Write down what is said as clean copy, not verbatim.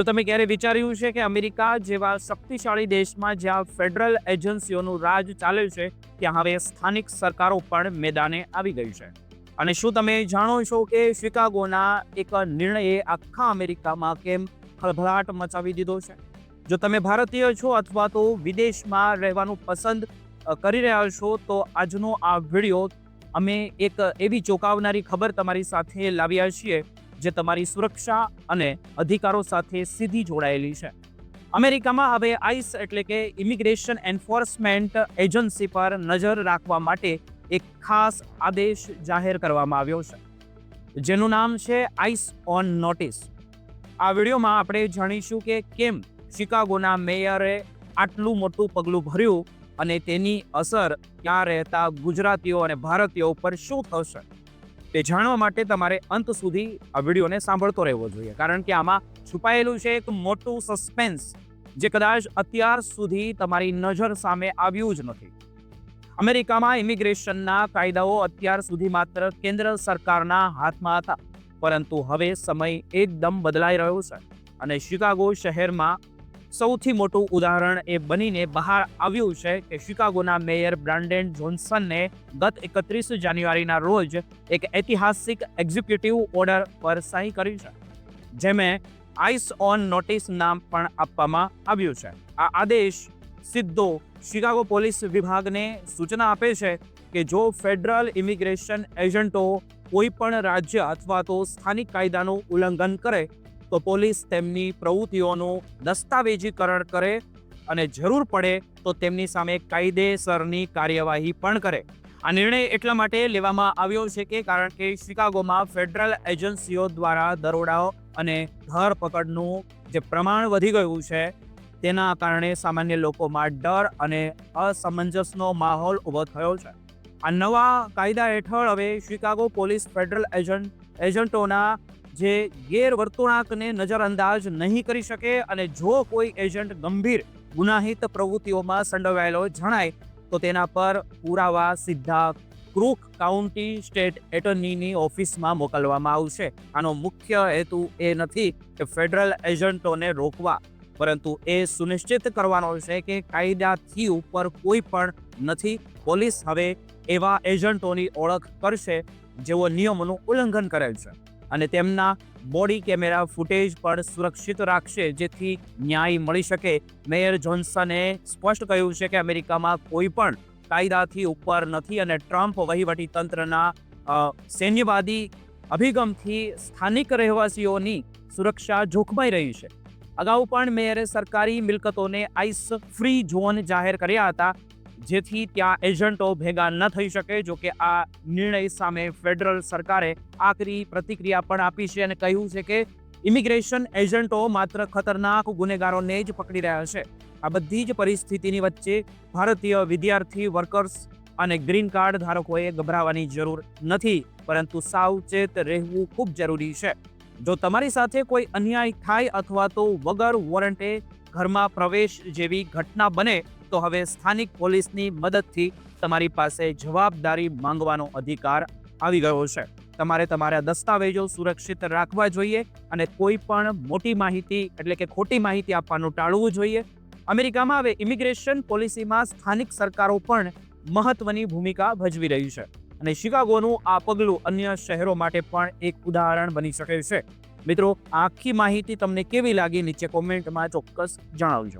તો તમે ક્યારે વિચાર્યું છે કે અમેરિકા જેવા શક્તિશાળી દેશમાં જ્યાં ફેડરલ એજન્સીઓનું રાજ ચાલે છે, ત્યાં હવે સ્થાનિક સરકારો પણ મેદાને આવી ગઈ છે? અને શું તમે જાણો છો કે શિકાગોના એક નિર્ણયે આખા અમેરિકામાં કેમ ખળભળાટ મચાવી દીધો છે? જો તમે ભારતીય છો અથવા તો વિદેશમાં રહેવાનું પસંદ કરી રહ્યા છો, તો આજનો આ વિડીયો અમે એક એવી ચોંકાવનારી ખબર તમારી સાથે લાવ્યા છીએ જે તમારી સુરક્ષા અને અધિકારો સાથે સીધી જોડાયેલી છે. અમેરિકામાં હવે આઈસ એટલે કે ઇમિગ્રેશન એન્ફોર્સમેન્ટ એજન્સી પર નજર રાખવા માટે એક ખાસ આદેશ જાહેર કરવામાં આવ્યો છે, જેનું નામ છે આઈસ ઓન નોટિસ. આ વિડીયોમાં આપણે જાણીશું કે કેમ શિકાગોના મેયરે આટલું મોટું પગલું ભર્યું અને તેની અસર ત્યાં રહેતા ગુજરાતીઓ અને ભારતીયો પર શું થશે. તે જાણવા માટે તમારે અંત સુધી આ વિડીયોને સાંભળતો રહેવો જોઈએ, કારણ કે આમાં છુપાયેલું છે એક મોટું સસ્પેન્સ જે કદાચ અત્યાર સુધી તમારી નજર સામે આવ્યું જ નથી. અમેરિકામાં ઇમિગ્રેશનના કાયદાઓ અત્યાર સુધી માત્ર કેન્દ્ર સરકારના હાથમાં હતા, પરંતુ હવે સમય એકદમ બદલાઈ રહ્યો છે અને શિકાગો શહેરમાં સૌથી મોટું ઉદાહરણ એ બનીને બહાર આવ્યું છે કે શિકાગોના મેયર બ્રાન્ડન જોન્સનને ગત 31 જાન્યુઆરીના રોજ એક ઐતિહાસિક એક્ઝિક્યુટિવ ઓર્ડર પર સહી કરી છે, જેને આઈસ ઓન નોટિસ નામ પણ આપવામાં આવ્યું છે. આ આદેશ સીધો શિકાગો પોલીસ વિભાગને સૂચના આપે છે કે જો ફેડરલ ઇમિગ્રેશન એજન્ટો કોઈ પણ રાજ્ય અથવા તો સ્થાનિક કાયદાનું ઉલ્લંઘન કરે તો પોલીસ તેમની પ્રવૃત્તિઓનું દસ્તાવેજીકરણ કરે અને જરૂર પડે તો તેમની સામે કાયદેસરની કાર્યવાહી પણ કરે. આ નિર્ણય એટલા માટે લેવામાં આવ્યો છે કે કારણ કે શિકાગોમાં ફેડરલ એજન્સીઓ દ્વારા દરોડાઓ અને ધરપકડનું જે પ્રમાણ વધી ગયું છે, તેના કારણે સામાન્ય લોકોમાં ડર અને અસમંજસનો માહોલ ઊભો થયો છે. આ નવા કાયદા હેઠળ હવે શિકાગો પોલીસ ફેડરલ એજન્ટોના જે ગેરવર્તણૂકને નજરઅંદાજ નહીં કરી શકે અને જો કોઈ એજન્ટ ગંભીર ગુનાહિત પ્રવૃત્તિઓમાં સંડોવાયેલો જણાય તો તેના પર પુરાવા સીધા ક્રૂક કાઉન્ટી સ્ટેટ એટર્નીની ઓફિસમાં મોકલવામાં આવશે. આનો મુખ્ય હેતુ એ નથી કે ફેડરલ એજન્ટોને રોકવા, પરંતુ એ સુનિશ્ચિત કરવાનો છે કે કાયદાથી ઉપર કોઈ પણ નથી. પોલીસ હવે એવા એજન્ટોની ઓળખ કરશે જેઓ નિયમોનું ઉલ્લંઘન કરે છે અને તેમના બોડી કેમેરા ફૂટેજ પણ સુરક્ષિત રાખશે, જેથી ન્યાય મળી શકે. મેયર જોન્સને સ્પષ્ટ કહ્યું છે કે અમેરિકામાં કોઈ પણ કાયદાથી ઉપર નથી અને ટ્રમ્પ વહીવટીતંત્રના સૈન્યવાદી અભિગમથી સ્થાનિક રહેવાસીઓની સુરક્ષા જોખમાઈ રહી છે. અગાઉ પણ મેયરે સરકારી મિલકતોને આઈસ ફ્રી ઝોન જાહેર કર્યા હતા, જેથી ત્યાં એજન્ટો ભેગા ન થઈ શકે. જોકે આ નિર્ણય સામે ફેડરલ સરકારે આકરી પ્રતિક્રિયા પણ આપી છે અને કહ્યું છે કે ઇમિગ્રેશન એજન્ટો માત્ર ખતરનાક ગુનેગારોને જ પકડી રહ્યા છે. આ બધી જ પરિસ્થિતિની વચ્ચે ભારતીય વિદ્યાર્થી, વર્કર્સ અને ગ્રીન કાર્ડ ધારકોએ ગભરાવાની જરૂર નથી, પરંતુ સાવચેત રહેવું ખૂબ જરૂરી છે. જો તમારી સાથે કોઈ અન્યાય થાય અથવા તો વગર વોરંટે ઘરમાં પ્રવેશ જેવી ઘટના બને તો હવે સ્થાનિક પોલીસની મદદથી તમારી પાસે જવાબદારી માંગવાનો અધિકાર આવી ગયો છે. તમારે તમારા દસ્તાવેજો સુરક્ષિત રાખવા જોઈએ અને કોઈ પણ મોટી માહિતી એટલે કે ખોટી માહિતી આપવાનું ટાળવું જોઈએ. અમેરિકામાં હવે ઇમિગ્રેશન પોલિસીમાં સ્થાનિક સરકારો પણ મહત્વની ભૂમિકા ભજવી રહી છે અને શિકાગોનું આ પગલું અન્ય શહેરો માટે પણ એક ઉદાહરણ બની શકે છે. મિત્રો, આખી માહિતી તમને કેવી લાગી નીચે કોમેન્ટમાં ચોક્કસ જણાવજો.